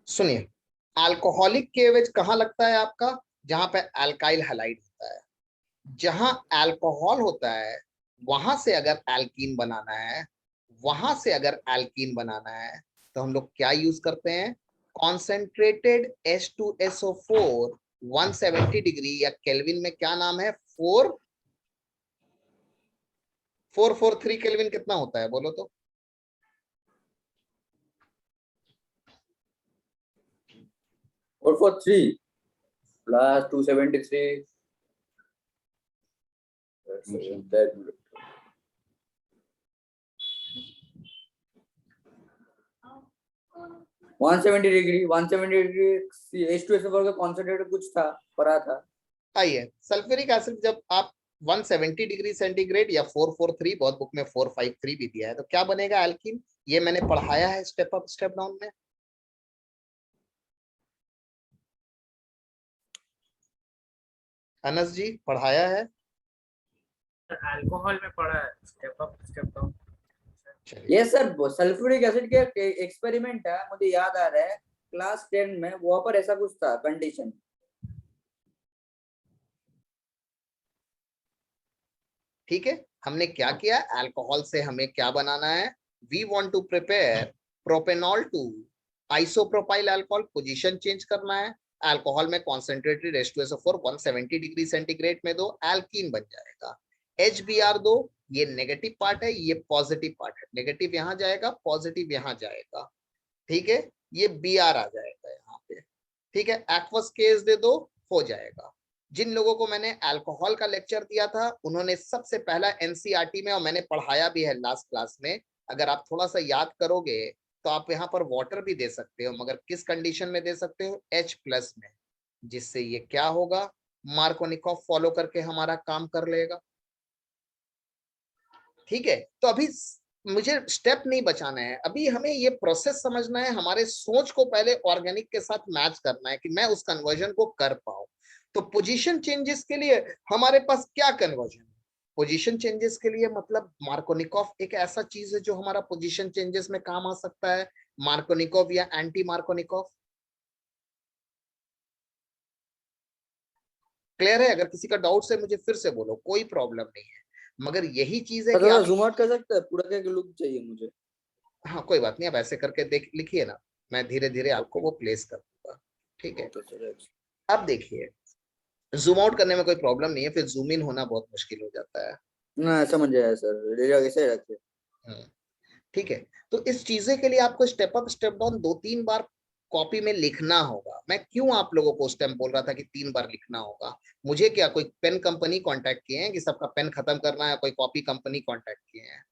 सुनिए, अल्कोहलिक केवेज कहाँ लगता है आपका? जहां पे अल्काइल हैलाइड होता है। जहां अल्कोहल होता है वहां से अगर एल्कीन बनाना है, वहां से अगर एल्कीन बनाना है तो हम लोग क्या यूज करते हैं? कॉन्सेंट्रेटेड H2SO4 170 डिग्री या केल्विन में क्या नाम है, 443 केल्विन कितना होता है बोलो तो? 443 plus 273. That 170 degree 170 degree H2SO4 का कॉन्सेंट्रेट कुछ था, पढ़ा था। आइए, सल्फ्यूरिक एसिड जब आप 170 डिग्री सेंटीग्रेड या 443, बहुत बुक में 453 भी दिया है, तो क्या बनेगा एल्कीन? ये मैंने पढ़ाया है स्टेप अप स्टेप डाउन में। अनस जी पढ़ाया है। अल्कोहल में पड़ा है स्टेप अप स्टेप डाउन। ये सर सल्फ्यूरिक एसिड के एक्सपेरिमेंट है, मुझे याद आ रहा है क्लास 10 में वहां पर ऐसा कुछ था कंडीशन। ठीक है, हमने क्या किया, अल्कोहल से हमें क्या बनाना है? We want to prepare propanol to isopropyl alcohol. Position change करना है। अल्कोहल में कॉन्सेंट्रेटेड H2SO4 170 डिग्री सेंटीग्रेड में दो, एल्कीन बन जाएगा। HBr दो, ये नेगेटिव पार्ट है, ये पॉजिटिव पार्ट है। नेगेटिव यहां जाएगा, पॉजिटिव यहां जाएगा। ठीक है, ये Br आ जाएगा यहाँ पे। ठीक है, एक्वस केस दे दो, हो जाएगा। जिन लोगों को मैंने अल्कोहल का लेक्चर दिया था उन्होंने सबसे पहला एनसीईआरटी में, और मैंने पढ़ाया भी है लास्ट क्लास में, अगर आप थोड़ा सा याद करोगे तो आप यहाँ पर वाटर भी दे सकते हो, मगर किस कंडीशन में दे सकते हो? H+ में, जिससे ये क्या होगा, मार्कोनिकॉफ फॉलो करके हमारा काम कर लेगा। ठीक है, तो अभी मुझे स्टेप नहीं बचाना है, अभी हमें ये प्रोसेस समझना है। हमारे सोच को पहले ऑर्गेनिक के साथ मैच करना है कि मैं उस कन्वर्जन को कर पाऊं। तो पोजीशन चेंजेस के लिए हमारे पास क्या कन्वर्जन है? पोजीशन चेंजेस के लिए मतलब मार्कोनिकॉफ एक ऐसा चीज है जो हमारा पोजीशन चेंजेस में काम आ सकता है। मार्कोनिकॉफ या एंटी मार्कोनिकॉफ, क्लियर है? अगर किसी का डाउट है मुझे फिर से बोलो, कोई प्रॉब्लम नहीं है। मगर यही चीज है कि थोड़ा आप, जूम आउट कर सकते हैं, पूरा का लुक चाहिए मुझे। हाँ कोई बात नहीं, आप ऐसे करके देख लिखिए ना, मैं धीरे धीरे आपको वो प्लेस कर दूंगा। ठीक है, ओके सर। अब देखिए जूम आउट करने में कोई प्रॉब्लम नहीं है, फिर जूम इन होना बहुत मुश्किल हो जाता है। ना समझ आया सर, ऐसे रखिए। हम्म, ठीक है। तो इस चीजें के लिए आपको स्टेप अप स्टेप डाउन 2-3 बार कॉपी में लिखना होगा। मैं क्यों आप लोगों को उस टाइम बोल रहा था कि 3 बार लिखना होगा? मुझे क्या कोई पेन कंपनी कांटेक्ट किए हैं कि सबका पेन खत्म करना है, कोई कॉपी कंपनी कांटेक्ट किए हैं?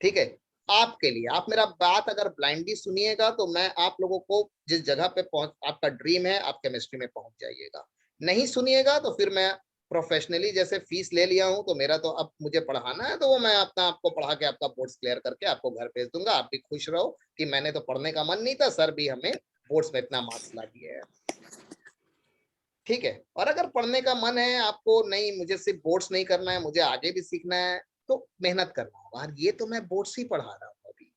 ठीक है, आपके लिए, आप मेरा बात अगर ब्लाइंडली सुनिएगा तो मैं आप लोगों को जिस जगह पे पहुंच, आपका ड्रीम है आप केमिस्ट्री में पहुंच जाइएगा। नहीं सुनिएगा तो फिर मैं प्रोफेशनली जैसे फीस ले लिया हूं, तो मेरा तो अब मुझे पढ़ाना है, तो वो मैं अपना आपको पढ़ा के आपका बोर्ड्स क्लियर करके आपको घर भेज दूंगा। आप भी खुश रहो कि मैंने तो पढ़ने का मन नहीं था, सर भी हमें बोर्ड्स में इतना मार्क्स ला दिए है। ठीक है, और अगर पढ़ने का मन है आपको, नहीं मुझे सिर्फ बोर्ड्स नहीं करना है, मुझे आगे भी सीखना है, तो मेहनत करना होगा। और ये तो मैं बोर्ड्स ही पढ़ा रहा हूँ अभी।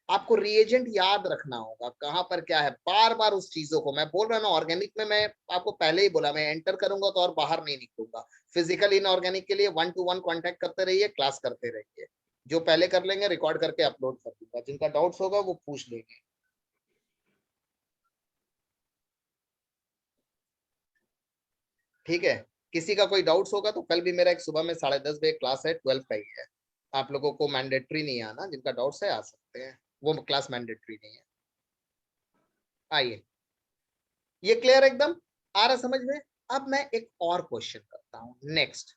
आपको रिएजेंट याद रखना होगा, कहां पर क्या है, बार बार उस चीजों को मैं बोल रहा हूँ ना। ऑर्गेनिक में मैं आपको पहले ही बोला, मैं एंटर करूंगा तो और बाहर नहीं निकलूंगा। फिजिकल इनऑर्गेनिक के लिए 1-to-1 कांटेक्ट करते रहिए, क्लास करते रहिए। जो पहले कर लेंगे रिकॉर्ड करके अपलोड कर दूंगा, जिनका डाउट्स होगा वो पूछ लेंगे। ठीक है, किसी का कोई डाउट्स होगा तो कल भी मेरा एक सुबह में 10:30 बजे क्लास है, 12 का ही है। आप लोगों को मैंडेटरी नहीं आना, जिनका डाउट्स है आ सकते हैं, वो क्लास मैंडेटरी नहीं है। आइए, ये क्लियर एकदम आ रहा समझ में? अब मैं एक और क्वेश्चन करता हूं, नेक्स्ट।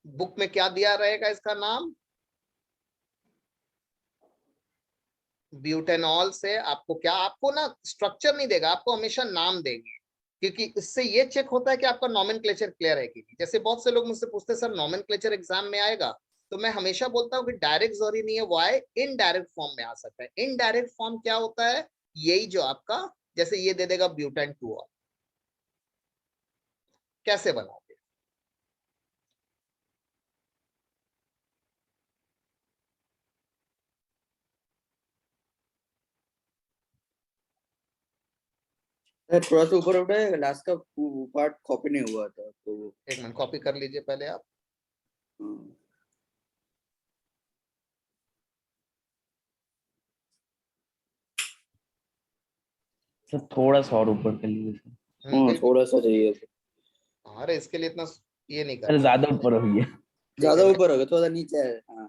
बुक में क्या दिया रहेगा इसका नाम? ब्यूटेनॉल से आपको क्या, आपको ना स्ट्रक्चर नहीं देगा, आपको हमेशा नाम देंगे, क्योंकि इससे ये चेक होता है कि आपका नॉमेनक्लेचर क्लियर है कि नहीं। जैसे बहुत से लोग मुझसे पूछते हैं सर नॉमेनक्लेचर एग्जाम में आएगा, तो मैं हमेशा बोलता हूँ कि डायरेक्ट जरूरी नहीं है, वो आए इनडायरेक्ट फॉर्म में आ सकता है। इनडायरेक्ट फॉर्म क्या होता है? यही जो आपका, जैसे ये दे देगा ब्यूटेन 2, कैसे बनाओगे? सर थोड़ा सा ऊपर उठा है, लास्ट का पार्ट कॉपी नहीं हुआ था तो। एक मिनट, कॉपी कर लीजिए पहले आप। हाँ। सर थोड़ा सा और ऊपर कर लीजिए सर। थोड़ा सा चाहिए सर। अरे इसके लिए इतना ये नहीं सर करना। ज्यादा ऊपर हो गया। ठीक ज्यादा है, मैं ऊपर हो गया, थोड़ा नीचे है। हाँ।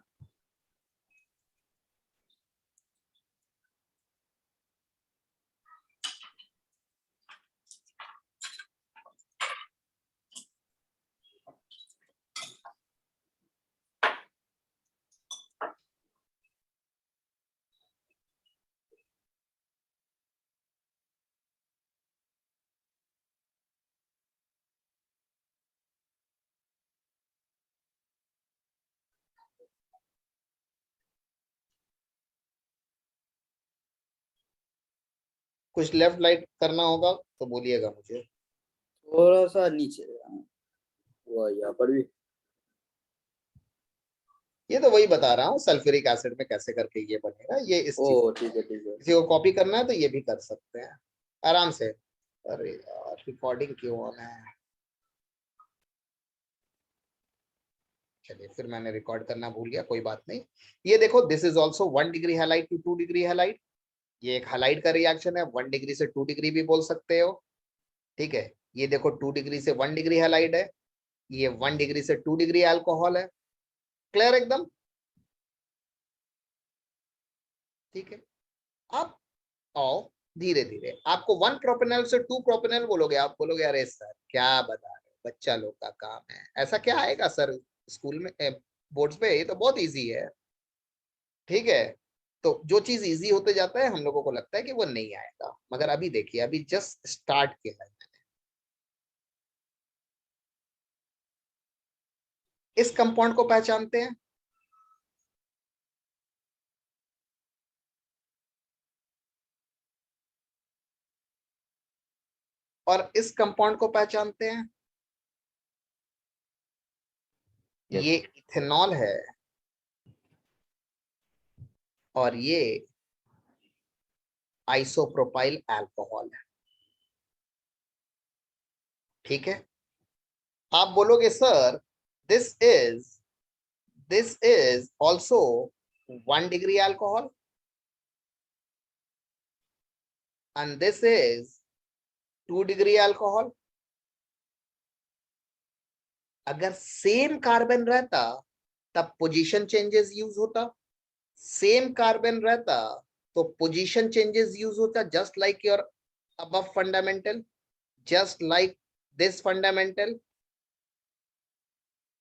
कुछ लेफ्ट राइट करना होगा तो बोलिएगा मुझे। थोड़ा सा नीचे। हाँ, हुआ यहाँ पर भी। ये तो वही बता रहा हूँ, सल्फ्यूरिक एसिड में कैसे करके ये बनेगा, ये इस ओ चीज, ठीक है ठीक है। किसी को कॉपी करना है तो ये भी कर सकते हैं आराम से। अरे यार रिकॉर्डिंग क्यों ऑन है? चलिए, फिर मैंने रिकॉर्ड करना भूल गया, कोई बात नहीं। ये देखो, this is also 1 degree halide to 2 degree halide. ये एक हैलाइड का रिएक्शन है, 1 डिग्री से 2 डिग्री भी बोल सकते हो। ठीक है, ये देखो 2 डिग्री से 1 डिग्री हैलाइड है, ये 1 डिग्री से 2 डिग्री अल्कोहल है। क्लियर एकदम? ठीक है, अब आओ धीरे धीरे, आपको 1 प्रोपेनॉल से 2 प्रोपेनॉल बोलोगे, आप बोलोगे अरे सर क्या बता रहे हो, बच्चा लोग का काम है, ऐसा क्या आएगा सर स्कूल में, बोर्ड्स पे, ये तो बहुत इजी है। ठीक है, तो जो चीज इजी होते जाता है हम लोगों को लगता है कि वो नहीं आएगा, मगर अभी देखिए, अभी जस्ट स्टार्ट किया है मैंने। इस कंपाउंड को पहचानते हैं? और इस कंपाउंड को पहचानते हैं? यस। ये इथेनॉल है। और ये आइसोप्रोपाइल अल्कोहल है। ठीक है, आप बोलोगे sir this is also 1 degree alcohol and this is 2 degree alcohol. अगर सेम कार्बन रहता तब पोजीशन चेंजेस यूज होता, सेम कार्बन रहता तो पोजीशन चेंजेस यूज होता, just like your above fundamental, just like this fundamental,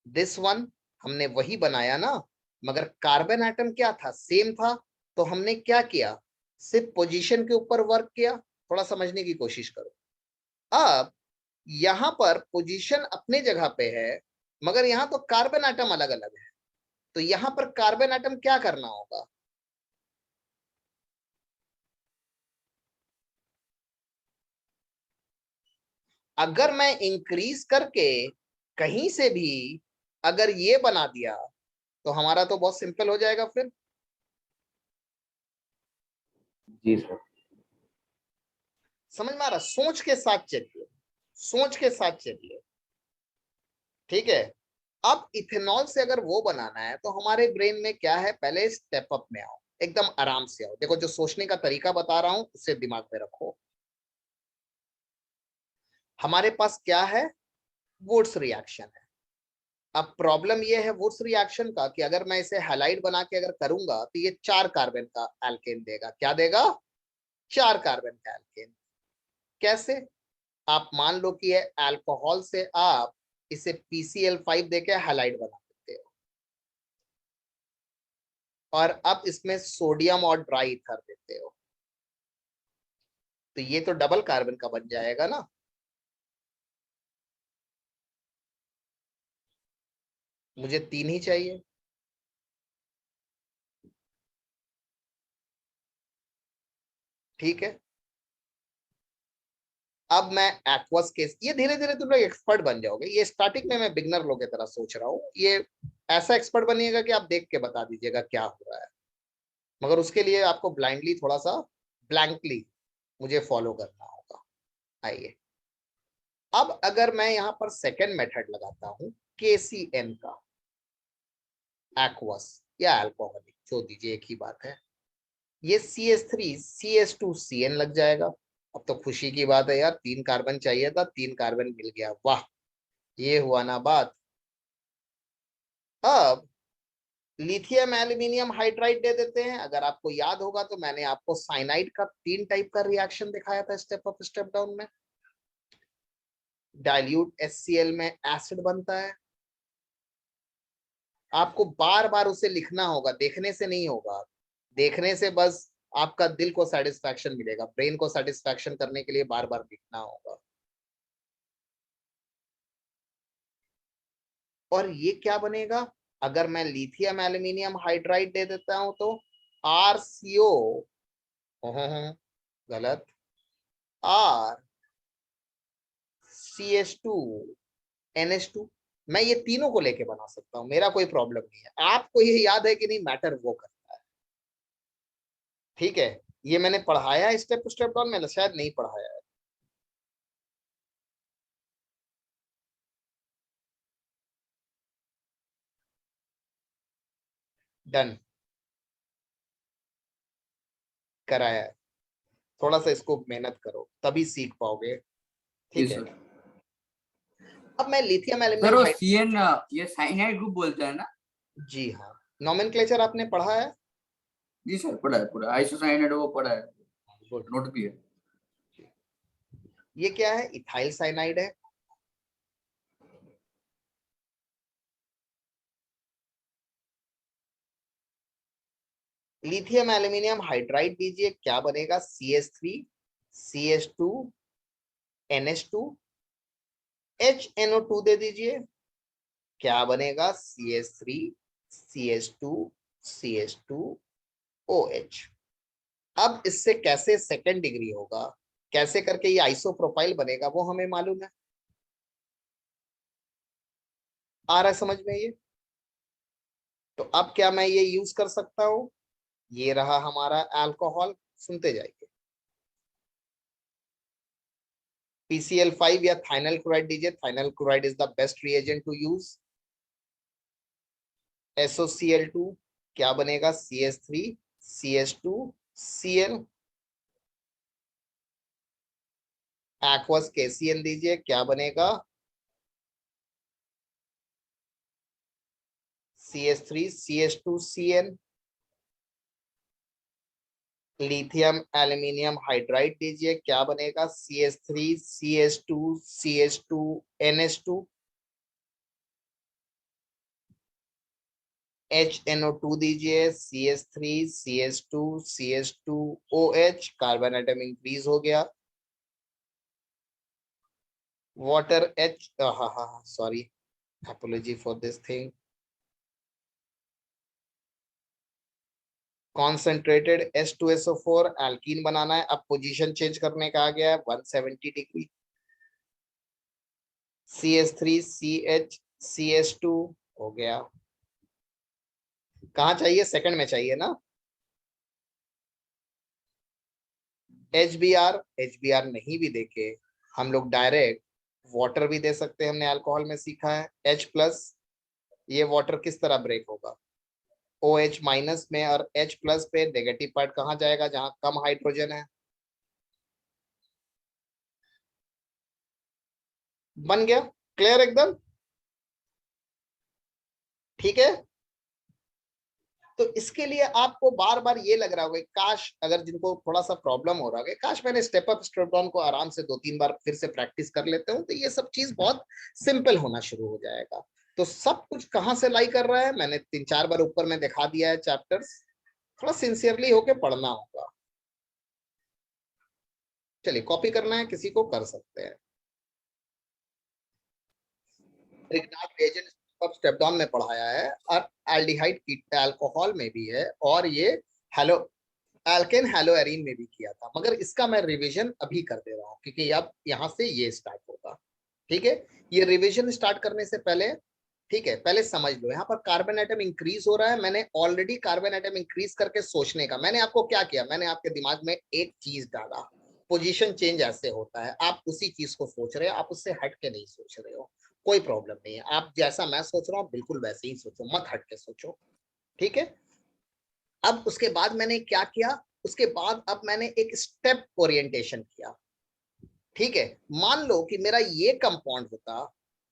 this one हमने वही बनाया ना, मगर कार्बन एटम क्या था, सेम था, तो हमने क्या किया, सिर्फ पोजीशन के ऊपर वर्क किया। थोड़ा समझने की कोशिश करो। अब यहां पर पोजीशन अपने जगह पे है, मगर यहां तो कार्बन एटम अलग अलग है, तो यहां पर कार्बन एटम क्या करना होगा, अगर मैं इंक्रीज करके कहीं से भी अगर ये बना दिया तो हमारा तो बहुत सिंपल हो जाएगा फिर। जी सर। समझ में आ रहा, सोच के साथ चलिए, सोच के साथ चलिए। ठीक है, अब इथेनॉल से अगर वो बनाना है तो हमारे ब्रेन में क्या है, पहले स्टेप अप में आओ, एकदम आराम से आओ। देखो जो सोचने का तरीका बता रहा हूं उसे दिमाग में रखो। हमारे पास क्या है, वुड्स रिएक्शन है। अब प्रॉब्लम ये है वुड्स रिएक्शन का कि अगर मैं इसे हैलाइड बना के अगर करूंगा तो ये 4 कार्बन का एल्केन देगा। क्या देगा, 4 कार्बन का एल्केन। कैसे, आप मान लो कि ये अल्कोहल से आप इसे PCl5 देके हैलाइड बना देते हो, और अब इसमें सोडियम और ड्राई ईथर देते हो, तो ये तो डबल कार्बन का बन जाएगा ना। मुझे 3 ही चाहिए। ठीक है, अब मैं एक्वस केस, ये धीरे धीरे तुम लोग एक्सपर्ट बन जाओगे। ये स्टार्टिंग में मैं बिगनर लोग की तरह सोच रहा हूँ, ये ऐसा एक्सपर्ट बनिएगा कि आप देख के बता दीजिएगा क्या हो रहा है, मगर उसके लिए आपको ब्लाइंडली थोड़ा सा ब्लैंकली मुझे फॉलो करना होगा। आइए, अब अगर मैं यहां पर सेकेंड मेथड लगाता हूं KCN का, एक्वस या अल्कोहलिक जो दीजिए, एक ही बात है। ये CH3 CH2CN लग जाएगा। अब तो खुशी की बात है यार, 3 कार्बन चाहिए था, 3 कार्बन मिल गया, वाह, ये हुआ ना बात। अब लिथियम एल्यूमिनियम हाइड्राइड दे देते हैं। अगर आपको याद होगा तो मैंने आपको साइनाइड का 3 टाइप का रिएक्शन दिखाया था स्टेप अप स्टेप डाउन में। डाइल्यूट HCl में एसिड बनता है। आपको बार बार उसे लिखना होगा, देखने से नहीं होगा। देखने से बस आपका दिल को सेटिस्फैक्शन मिलेगा, ब्रेन को सेटिस्फैक्शन करने के लिए बार बार लिखना होगा। और ये क्या बनेगा, अगर मैं लिथियम एल्यूमिनियम हाइड्राइड दे देता हूं तो RCO, गलत, RCH2NH2, मैं ये तीनों को लेके बना सकता हूं, मेरा कोई प्रॉब्लम नहीं है। आपको ये याद है कि नहीं, मैटर वो करता है। ठीक है, ये मैंने पढ़ाया है स्टेप स्टेप डाउन में, शायद नहीं पढ़ाया है। डन, कराया है। थोड़ा सा इसको मेहनत करो तभी सीख पाओगे। जी ठीक है, सर। अब मैं लिथियम सर एल्यूमिनियम वो CN ये साइनाइड ग्रुप बोलते हैं ना? जी हाँ, नोमेनक्लेचर आपने पढ़ा है। जी सर, पढ़ा है, पूरा आइसोसाइनाइड वो पढ़ा है, गुड। नोट भी है। ये क्या है, इथाइल साइनाइड है। लिथियम एल्यूमिनियम हाइड्राइड दीजिए, क्या बनेगा, CH3 CH2 NH2, HNO2 दे दीजिए, क्या बनेगा, CH3 CH2 CH2 OH। अब इससे कैसे सेकेंड डिग्री होगा, कैसे करके ये आइसोप्रोपाइल बनेगा, वो हमें मालूम है। आ रहा है समझ में ये? तो अब क्या मैं ये यूज कर सकता हूं, ये रहा हमारा अल्कोहल, सुनते जाइए। PCl5 या थाइनल क्लोराइड दीजिए, thionyl chloride is the best reagent to use. SOCl2 क्या बनेगा, CH3 CH2 Cl। Aqueous KCl दीजिए, क्या बनेगा, CH3 CH2 Cl। Lithium aluminium hydride दीजिए, क्या बनेगा, CH3 CH2 CH2 NH2। HNO2 दीजिए, CH3 CH2 CH2OH, carbon atom increase हो गया। Water H, sorry, apology for this thing। Concentrated H2SO4 alkene बनाना है, अब पोजीशन चेंज करने का आ गया है 170 डिग्री। CH3 CH CH2 हो गया। कहाँ चाहिए, सेकंड में चाहिए ना। HBr नहीं भी देके हम लोग डायरेक्ट वाटर भी दे सकते हैं, हमने अल्कोहल में सीखा है। H+, ये वाटर किस तरह ब्रेक होगा, OH माइनस में और H प्लस पे नेगेटिव पार्ट कहाँ जाएगा, जहां कम हाइड्रोजन है। बन गया, क्लियर एकदम, ठीक है। तो इसके लिए आपको बार बार ये लग रहा होगा, काश, अगर जिनको थोड़ा सा प्रॉब्लम हो रहा है, काश मैंने स्टेप अप स्टेप डाउन को आराम से 2-3 बार फिर से प्रैक्टिस कर लेते हूँ, तो ये सब चीज बहुत सिंपल होना शुरू हो जाएगा। तो सब कुछ कहाँ से लाई कर रहा है, मैंने 3-4 बार ऊपर में दिखा दिया है चैप्टर्स, थोड़ा सिंसियरली होके पढ़ना होगा। चलिए, कॉपी करना है किसी को, कर सकते हैं। रिएजेंट स्टेप डाउन में पढ़ाया है, और एल्डिहाइड अल्कोहल में भी है, और ये हेलो एल्केन हेलोएरीन में भी किया था, मगर इसका मैं रिवीजन अभी कर दे रहा हूँ क्योंकि अब यहाँ से ये स्टार्ट होगा। ठीक है, ये रिवीजन स्टार्ट करने से पहले, ठीक है, पहले समझ लो, यहाँ पर कार्बन एटम इंक्रीज हो रहा है। मैंने ऑलरेडी कार्बन एटम इंक्रीज करके सोचने का, मैंने आपको क्या किया, मैंने आपके दिमाग में एक चीज डाला, पोजीशन चेंज ऐसे होता है, आप उसी चीज को सोच रहे हो, आप उससे हट के नहीं सोच रहे हो, कोई प्रॉब्लम नहीं है। आप जैसा मैं सोच रहा हूँ बिल्कुल वैसे ही सोचो, मत हट के सोचो, ठीक है। अब उसके बाद मैंने क्या किया, उसके बाद अब मैंने एक स्टेप ओरिएंटेशन किया, ठीक है। मान लो कि मेरा ये कंपाउंड होता,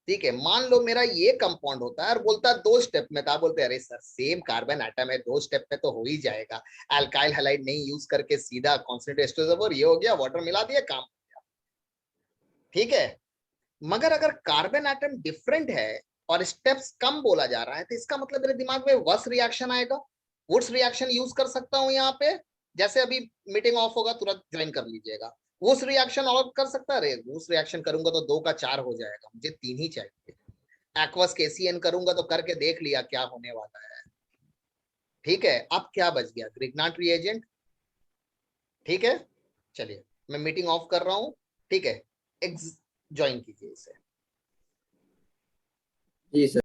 ठीक है, मान लो मेरा ये कंपाउंड होता है और बोलता 2 स्टेप में था, बोलते अरे सर सेम कार्बन एटम है, 2 स्टेप में तो हो ही जाएगा, अल्काइल हैलाइड नहीं यूज करके सीधा कॉन्सेंट्रेटेड एस्टोजर ये हो गया, वाटर मिला दिया, काम हो गया, ठीक है। मगर अगर कार्बन एटम डिफरेंट है और स्टेप्स कम बोला जा रहा है, तो इसका मतलब मेरे दिमाग में वुड्स रिएक्शन आएगा। वुड्स रिएक्शन यूज कर सकता हूं यहाँ पे, जैसे अभी मीटिंग ऑफ होगा तुरंत ज्वाइन कर लीजिएगा। वुड्स रिएक्शन और कर सकता है, वुड्स रिएक्शन करूंगा तो 2 का 4 हो जाएगा, मुझे 3 ही चाहिए। एक्वस KCN करूंगा तो करके देख लिया क्या होने वाला है, ठीक है। अब क्या बच गया, ग्रिग्नाट रिएजेंट, ठीक है। चलिए मैं मीटिंग ऑफ कर रहा हूं, ठीक है, ज्वाइन कीजिए इसे। जी सर।